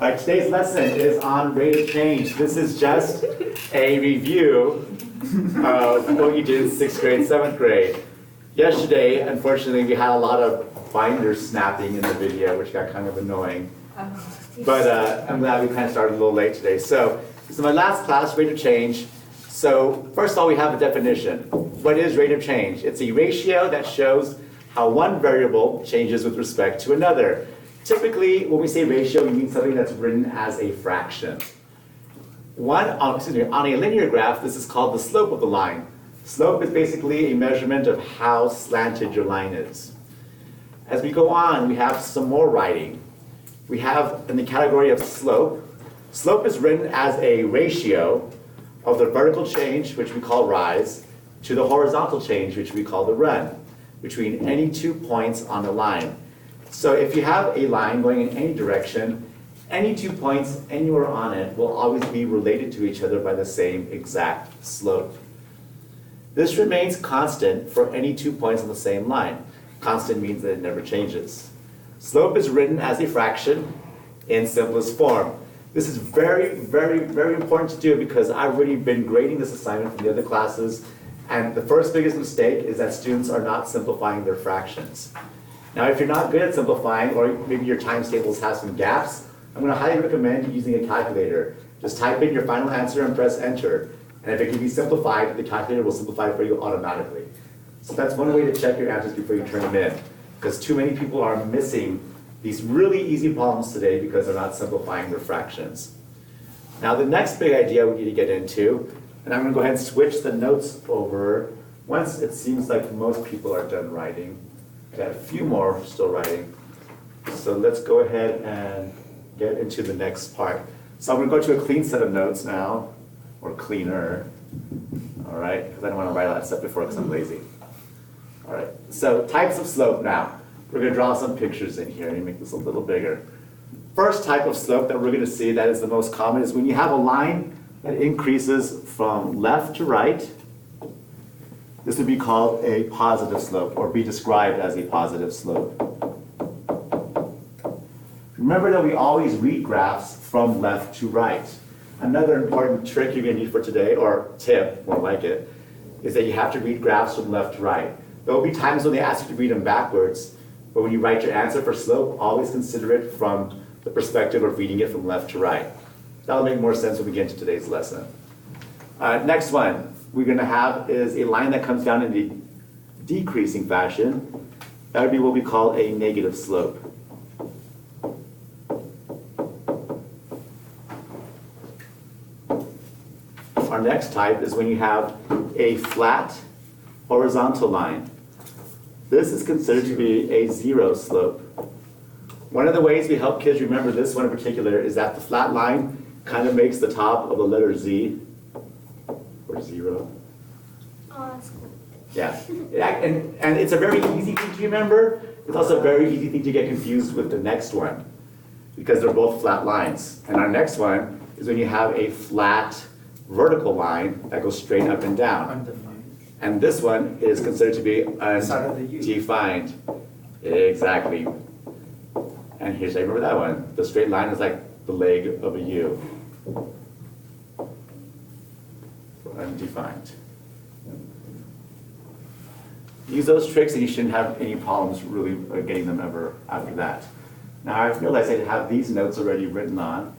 All right, today's lesson is on rate of change. This is just a review of what you did in 6th grade, 7th grade. Yesterday, unfortunately, we had a lot of binder snapping in the video, which got kind of annoying. But I'm glad we kind of started a little late today. So this is my last class, rate of change. So first of all, we have a definition. What is rate of change? It's a ratio that shows how one variable changes with respect to another. Typically, when we say ratio, we mean something that's written as a fraction. On a linear graph, this is called the slope of the line. Slope is basically a measurement of how slanted your line is. As we go on, we have some more writing. We have in the category of slope. Slope is written as a ratio of the vertical change, which we call rise, to the horizontal change, which we call the run, between any 2 points on the line. So if you have a line going in any direction, any 2 points anywhere on it will always be related to each other by the same exact slope. This remains constant for any 2 points on the same line. Constant means that it never changes. Slope is written as a fraction in simplest form. This is very, very, very important to do because I've already been grading this assignment from the other classes, and the first biggest mistake is that students are not simplifying their fractions. Now, if you're not good at simplifying, or maybe your times tables have some gaps, I'm going to highly recommend using a calculator. Just type in your final answer and press enter. And if it can be simplified, the calculator will simplify it for you automatically. So that's one way to check your answers before you turn them in. Because too many people are missing these really easy problems today because they're not simplifying their fractions. Now the next big idea we need to get into, and I'm going to go ahead and switch the notes over once it seems like most people are done writing. Got a few more still writing. So let's go ahead and get into the next part. So I'm going to go to a clean set of notes now, or cleaner. All right, because I don't want to write all that stuff before because I'm lazy. All right, so types of slope now. We're going to draw some pictures in here and make this a little bigger. First type of slope that we're going to see that is the most common is when you have a line that increases from left to right. This would be called a positive slope, or be described as a positive slope. Remember that we always read graphs from left to right. Another important trick you're going to need for today, or tip, more like it, is that you have to read graphs from left to right. There will be times when they ask you to read them backwards, but when you write your answer for slope, always consider it from the perspective of reading it from left to right. That'll make more sense when we get into today's lesson. Next one we're going to have is a line that comes down in the decreasing fashion. That would be what we call a negative slope. Our next type is when you have a flat horizontal line. This is considered to be a zero slope. One of the ways we help kids remember this one in particular is that the flat line kind of makes the top of the letter Z, or zero. Oh, that's cool. Yeah, and it's a very easy thing to remember. It's also a very easy thing to get confused with the next one because they're both flat lines. And our next one is when you have a flat vertical line that goes straight up and down. Undefined. And this one is considered to be undefined. Exactly. And here's, I remember that one. The straight line is like the leg of a U. Undefined. Use those tricks and you shouldn't have any problems really getting them ever after that. Now I realized I have these notes already written on,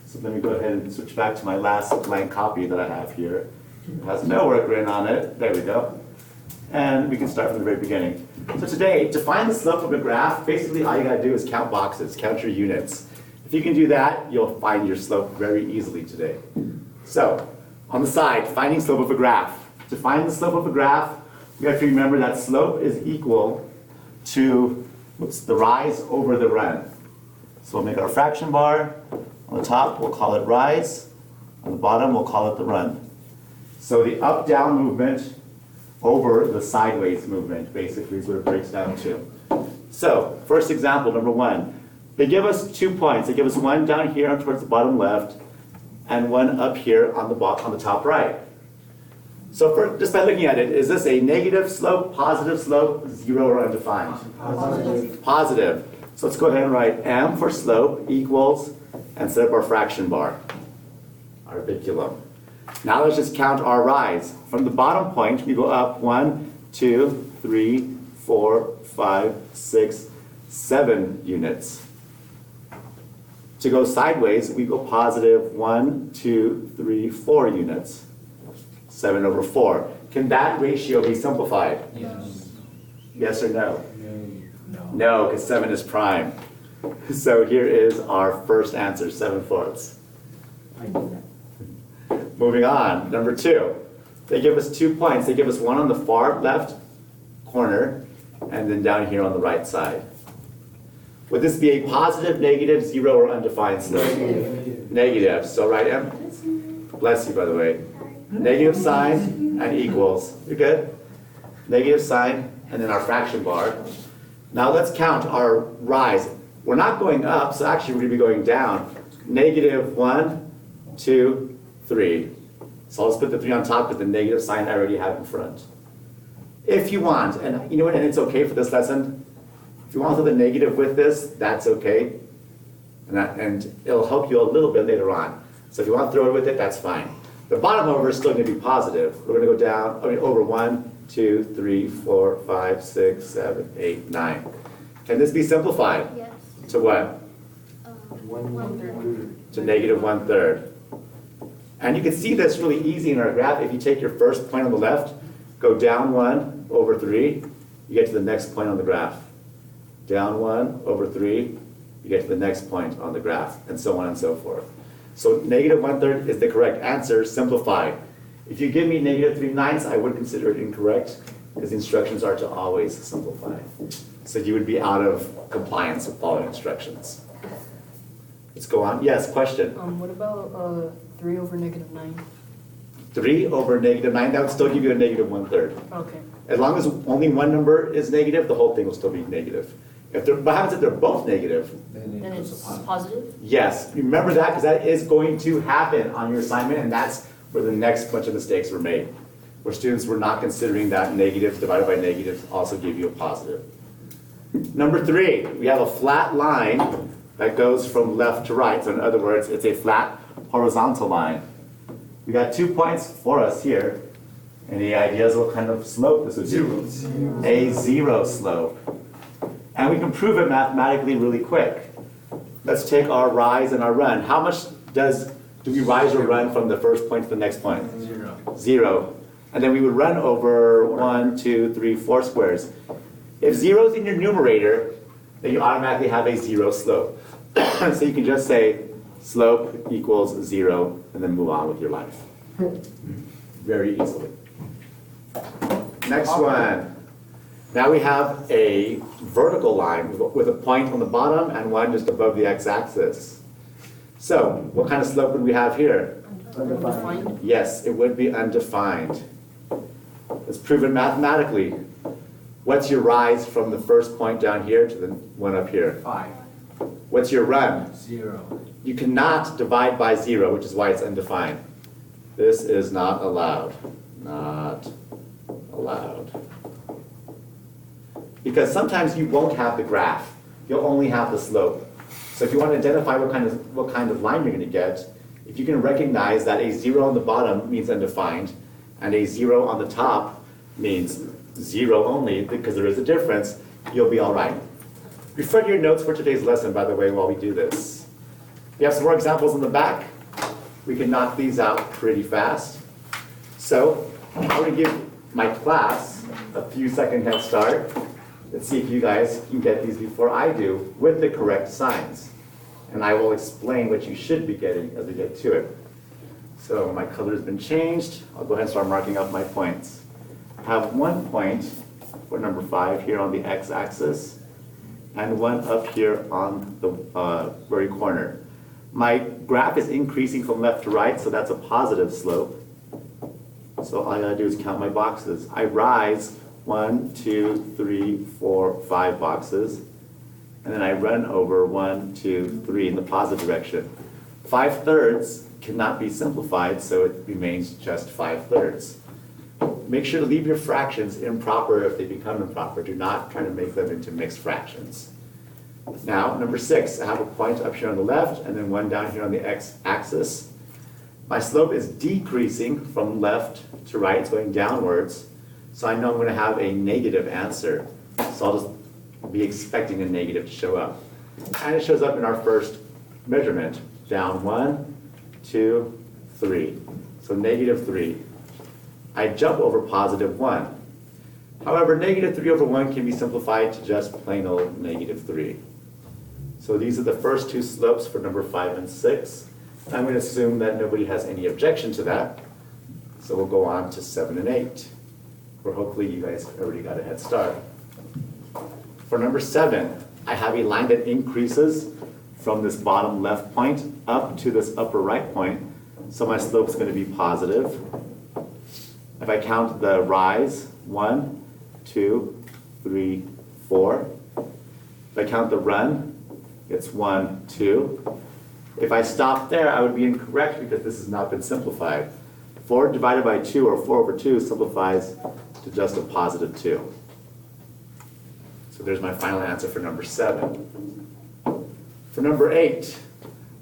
so let me go ahead and switch back to my last blank copy that I have here. It has no work written on it. There we go. And we can start from the very beginning. So today, to find the slope of a graph, basically all you gotta do is count boxes, count your units. If you can do that, you'll find your slope very easily today. So, on the side, finding slope of a graph. To find the slope of a graph, we have to remember that slope is equal to the rise over the run. So we'll make our fraction bar. On the top, we'll call it rise. On the bottom, we'll call it the run. So the up-down movement over the sideways movement, basically, is what it breaks down to. So, first example, number one. They give us 2 points. They give us one down here towards the bottom left, and one up here on the top right. So just by looking at it, is this a negative slope, positive slope, zero, or undefined? Positive. Positive. So let's go ahead and write m for slope equals and set up our fraction bar, our biculum. Now let's just count our rise. From the bottom point, we go up 1, 2, 3, 4, 5, 6, 7 units. To go sideways, we go positive 1, 2, 3, 4 units. 7 over 4. Can that ratio be simplified? Yes. Yes or no? No. No, because 7 is prime. So here is our first answer, 7/4. I knew that. Moving on, number 2. They give us 2 points. They give us one on the far left corner and then down here on the right side. Would this be a positive, negative, 0, or undefined slope? Negative. So write M. Bless you, by the way. Negative sign and equals. You're good? Negative sign and then our fraction bar. Now let's count our rise. We're not going up, so actually we're going to be going down. Negative 1, 2, 3. So I'll just put the 3 on top with the negative sign I already have in front. If you want, and you know what, and it's okay for this lesson, if you want to put the negative with this, that's okay. And it'll help you a little bit later on. So if you want to throw it with it, that's fine. The bottom over is still going to be positive. We're going to go down, over 1, 2, 3, 4, 5, 6, 7, 8, 9. Can this be simplified? Yes. To what? 1/3. To negative 1/3. And you can see this really easy in our graph. If you take your first point on the left, go down 1 over 3, you get to the next point on the graph. Down 1 over 3, you get to the next point on the graph, and so on and so forth. So negative 1/3 is the correct answer, simplified. If you give me negative 3/9, I would consider it incorrect, because the instructions are to always simplify. So you would be out of compliance with following instructions. Let's go on. Yes, question. What about 3 over negative 9? 3 over negative 9, that would still give you a negative 1/3. Okay. As long as only one number is negative, the whole thing will still be negative. What happens if they're both negative? Then it's positive? Yes, remember that, because that is going to happen on your assignment, and that's where the next bunch of mistakes were made, where students were not considering that negative divided by negative also give you a positive. Number 3, we have a flat line that goes from left to right. So in other words, it's a flat horizontal line. We got 2 points for us here. Any ideas what kind of slope this would be? A 0 slope. And we can prove it mathematically really quick. Let's take our rise and our run. How much do we rise or run from the first point to the next point? 0. And then we would run over 1, 2, 3, 4 squares. If 0 is in your numerator, then you automatically have a 0 slope. So you can just say slope equals 0 and then move on with your life. Very easily. Next one. Now we have a vertical line with a point on the bottom and one just above the x-axis. So what kind of slope would we have here? Undefined. Yes, it would be undefined. Let's prove it mathematically. What's your rise from the first point down here to the one up here? 5. What's your run? 0. You cannot divide by 0, which is why it's undefined. This is not allowed. Not allowed. Because sometimes you won't have the graph. You'll only have the slope. So if you want to identify what kind of line you're going to get, if you can recognize that a 0 on the bottom means undefined, and a 0 on the top means 0 only, because there is a difference, you'll be all right. Refer to your notes for today's lesson, by the way, while we do this. We have some more examples in the back. We can knock these out pretty fast. So I'm going to give my class a few second head start. Let's see if you guys can get these before I do with the correct signs. And I will explain what you should be getting as we get to it. So my color has been changed. I'll go ahead and start marking up my points. I have 1 point for number 5 here on the x-axis and 1 up here on the very corner. My graph is increasing from left to right, so that's a positive slope. So all I gotta do is count my boxes. I rise 1, 2, 3, 4, 5 boxes, and then I run over 1, 2, 3 in the positive direction. 5/3 cannot be simplified, so it remains just 5/3. Make sure to leave your fractions improper if they become improper. Do not try to make them into mixed fractions. Now, number 6, I have a point up here on the left and then one down here on the x-axis. My slope is decreasing from left to right, it's going downwards. So I know I'm going to have a negative answer. So I'll just be expecting a negative to show up. And it shows up in our first measurement. Down 1, 2, 3. So negative 3. I jump over positive 1. However, negative 3 over 1 can be simplified to just plain old negative 3. So these are the first two slopes for number 5 and 6. I'm going to assume that nobody has any objection to that. So we'll go on to 7 and 8, where hopefully you guys already got a head start. For number 7, I have a line that increases from this bottom left point up to this upper right point. So my slope is going to be positive. If I count the rise, 1, 2, 3, 4. If I count the run, it's 1, 2. If I stop there, I would be incorrect because this has not been simplified. 4 divided by 2, or 4 over 2, simplifies to just a positive 2. So there's my final answer for number 7. For number 8,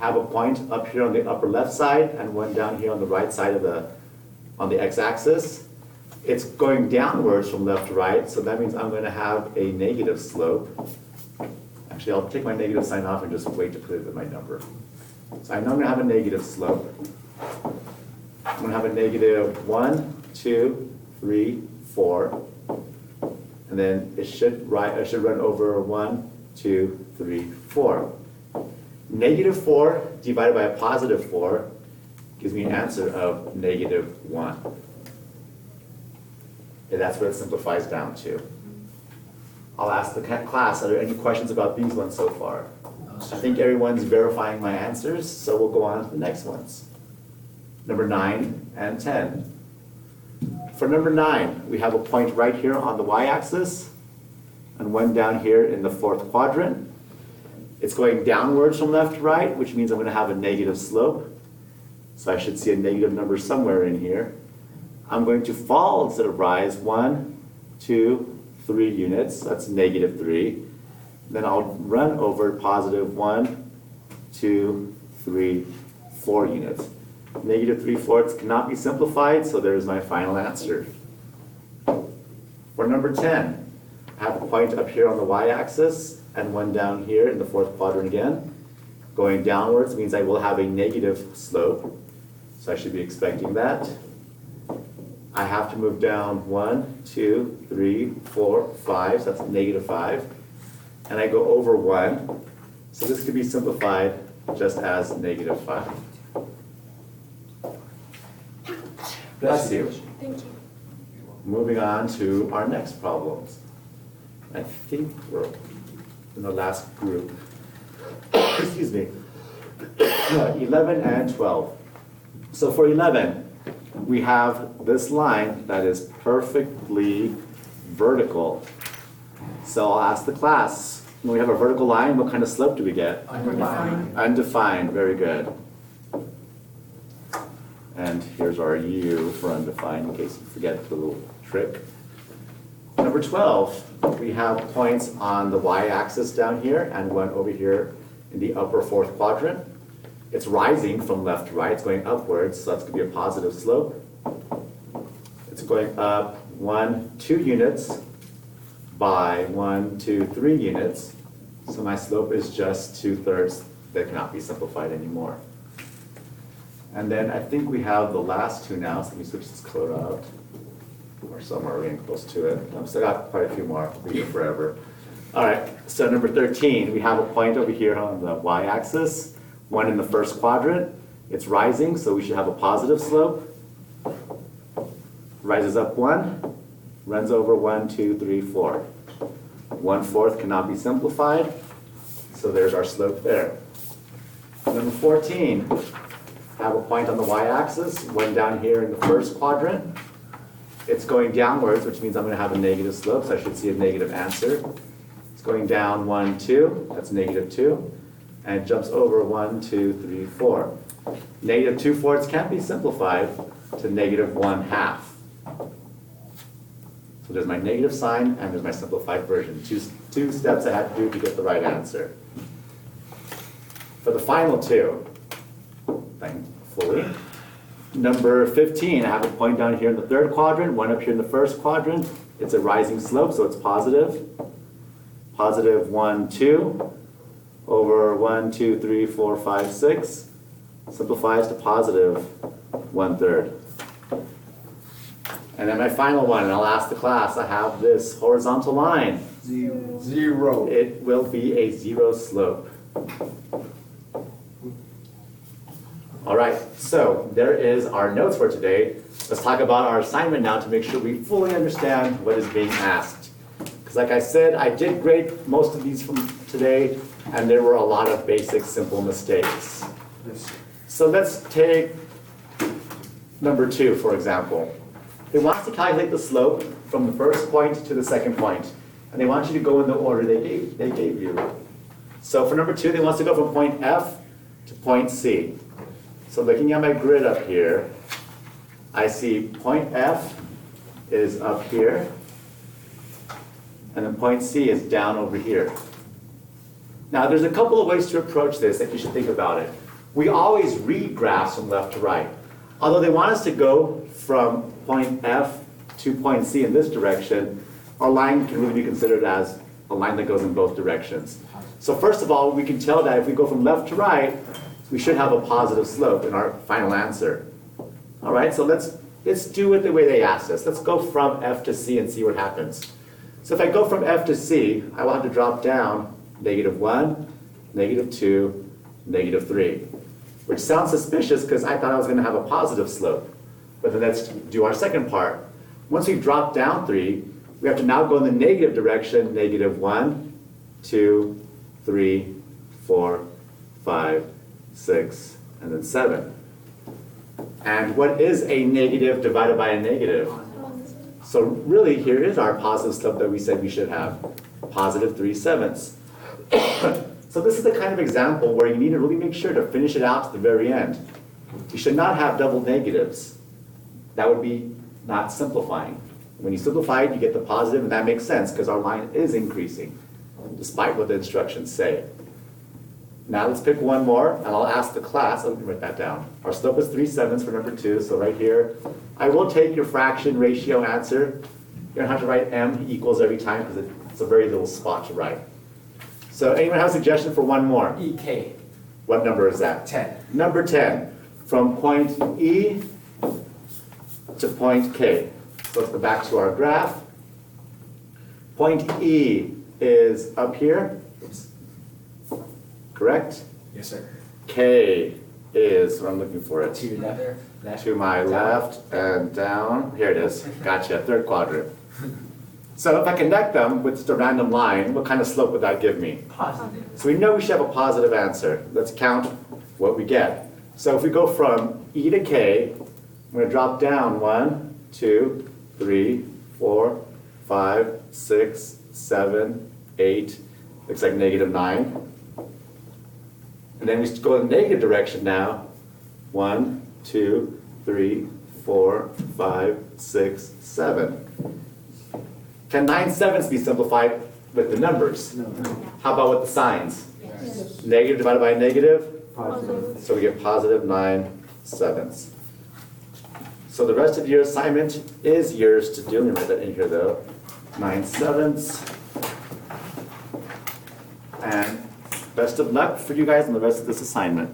I have a point up here on the upper left side and one down here on the right side of on the x-axis. It's going downwards from left to right, so that means I'm going to have a negative slope. Actually, I'll take my negative sign off and just wait to put it in my number. So I know I'm going to have a negative slope. I'm going to have a negative 1, 2, 3, 4. And then I should run over 1, 2, 3, 4. Negative 4 divided by a positive 4 gives me an answer of negative 1. And that's what it simplifies down to. I'll ask the class, are there any questions about these ones so far? I think everyone's verifying my answers, so we'll go on to the next ones. Number 9 and 10. For number 9, we have a point right here on the y-axis and one down here in the fourth quadrant. It's going downwards from left to right, which means I'm going to have a negative slope. So I should see a negative number somewhere in here. I'm going to fall instead of rise 1, 2, 3 units. That's negative 3. Then I'll run over positive 1, 2, 3, 4 units. Negative 3/4 cannot be simplified, so there's my final answer. For number 10, I have a point up here on the y-axis and one down here in the fourth quadrant again. Going downwards means I will have a negative slope, so I should be expecting that. I have to move down 1, 2, 3, 4, 5, so that's negative 5. And I go over 1, so this could be simplified just as negative 5. Bless you. Thank you. Moving on to our next problems. I think we're in the last group. Excuse me. 11 and 12. So for 11, we have this line that is perfectly vertical. So I'll ask the class, when we have a vertical line, what kind of slope do we get? Undefined. Undefined, very good. And here's our U for undefined, in case you forget the little trick. Number 12, we have points on the y-axis down here and one over here in the upper fourth quadrant. It's rising from left to right, it's going upwards, so that's going to be a positive slope. It's going up 1, 2 units by 1, 2, 3 units. So my slope is just 2/3. That cannot be simplified anymore. And then I think we have the last two now, so let me switch this color out. Or somewhere we're getting close to it. I've still got quite a few more, we'll be here forever. All right, so number 13, we have a point over here on the y-axis, one in the first quadrant. It's rising, so we should have a positive slope. Rises up 1, runs over 1, 2, 3, 4. 1/4 cannot be simplified, so there's our slope there. Number 14, have a point on the y-axis, one down here in the first quadrant. It's going downwards, which means I'm going to have a negative slope, so I should see a negative answer. It's going down 1, 2, that's negative 2, and it jumps over 1, 2, 3, 4. Negative 2/4 can't be simplified to negative 1/2. So there's my negative sign and there's my simplified version. Two steps I had to do to get the right answer. For the final two, thankfully, number 15, I have a point down here in the third quadrant, one up here in the first quadrant. It's a rising slope, so it's positive. Positive 1, 2, over 1, 2, 3, 4, 5, 6. Simplifies to positive 1/3. And then my final one, and I'll ask the class, I have this horizontal line. Zero. It will be a 0 slope. All right, so there is our notes for today. Let's talk about our assignment now to make sure we fully understand what is being asked. Because like I said, I did grade most of these from today, and there were a lot of basic, simple mistakes. Yes. So let's take number 2, for example. They want us to calculate the slope from the first point to the second point, and they want you to go in the order they gave you. So for number 2, they want us to go from point F to point C. So looking at my grid up here, I see point F is up here, and then point C is down over here. Now, there's a couple of ways to approach this that you should think about it. We always read graphs from left to right. Although they want us to go from point F to point C in this direction, our line can really be considered as a line that goes in both directions. So first of all, we can tell that if we go from left to right, we should have a positive slope in our final answer. All right, so let's do it the way they asked us. Let's go from F to C and see what happens. So if I go from F to C, I will have to drop down -1, -2, -3, which sounds suspicious because I thought I was going to have a positive slope. But then let's do our second part. Once we've dropped down 3, we have to now go in the negative direction, -1, 2, 3, 4, 5, 6, and then 7. And what is a negative divided by a negative? So really, here is our positive slope that we said we should have, positive 3/7. So this is the kind of example where you need to really make sure to finish it out to the very end. You should not have double negatives. That would be not simplifying. When you simplify it, you get the positive, and that makes sense because our line is increasing, despite what the instructions say. Now let's pick one more, and I'll ask the class, let me write that down. Our slope is 3/7 for number 2, so right here. I will take your fraction ratio answer. You don't have to write m equals every time because it's a very little spot to write. So anyone have a suggestion for one more? EK. What number is that? 10. Number 10, from point E to point K. So let's go back to our graph. Point E is up here, correct? Yes, sir. K is, what I'm looking for, it To your left. to my left and down. Here it is, gotcha, third quadrant. So if I connect them with just a random line, what kind of slope would that give me? Positive. So we know we should have a positive answer. Let's count what we get. So if we go from E to K, I'm going to drop down 1, 2, 3, 4, 5, 6, 7, 8, looks like -9. And then we go in the negative direction now. 1, 2, 3, 4, 5, 6, 7. Can 9/7 be simplified with the numbers? No. How about with the signs? Yes. Negative divided by a negative? Positive. So we get positive 9/7. So the rest of your assignment is yours to do. Let me write that in here though. 9/7. And best of luck for you guys on the rest of this assignment.